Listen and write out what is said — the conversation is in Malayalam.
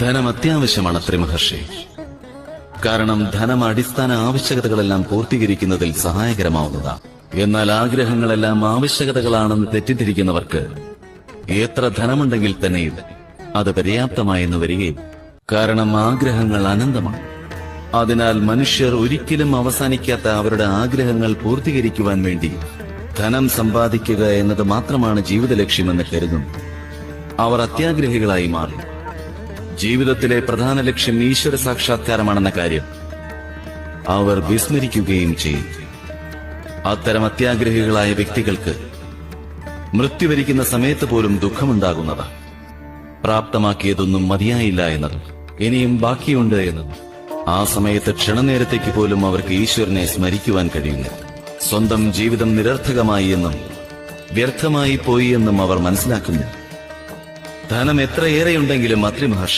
ധനം അത്യാവശ്യമാണ് മഹർഷി. കാരണം ധനം അടിസ്ഥാന ആവശ്യകതകളെല്ലാം പൂർത്തീകരിക്കുന്നതിൽ സഹായകരമാവുന്നതാണ്. എന്നാൽ ആഗ്രഹങ്ങളെല്ലാം ആവശ്യകതകളാണെന്ന് തെറ്റിദ്ധരിക്കുന്നവർക്ക് എത്ര ധനമുണ്ടെങ്കിൽ തന്നെയും അത് പര്യാപ്തമായെന്ന് വരികയും. കാരണം ആഗ്രഹങ്ങൾ അനന്തമാണ്. അതിനാൽ മനുഷ്യർ ഒരിക്കലും അവസാനിക്കാത്ത അവരുടെ ആഗ്രഹങ്ങൾ പൂർത്തീകരിക്കുവാൻ വേണ്ടി ധനം സമ്പാദിക്കുക എന്നത് മാത്രമാണ് ജീവിത ലക്ഷ്യമെന്ന് കരുതുന്നു. അവർ അത്യാഗ്രഹികളായി മാറി. ജീവിതത്തിലെ പ്രധാന ലക്ഷ്യം ഈശ്വര സാക്ഷാത്കാരമാണെന്ന കാര്യം അവർ വിസ്മരിക്കുകയും ചെയ്യും. അത്തരം അത്യാഗ്രഹികളായ വ്യക്തികൾക്ക് മൃത്യു വരിക്കുന്ന സമയത്ത് പോലും ദുഃഖമുണ്ടാകുന്നതാണ്. പ്രാപ്തമാക്കിയതൊന്നും മതിയായില്ല എന്നതും ഇനിയും ബാക്കിയുണ്ട് എന്നതും. ആ സമയത്ത് ക്ഷണനേരത്തേക്ക് പോലും അവർക്ക് ഈശ്വരനെ സ്മരിക്കുവാൻ കഴിയില്ല. സ്വന്തം ജീവിതം നിരർത്ഥകമായി എന്നും വ്യർത്ഥമായി പോയി എന്നും അവർ മനസ്സിലാക്കുന്നു. ധനം എത്രയേറെയുണ്ടെങ്കിലും അത്രി മഹർഷി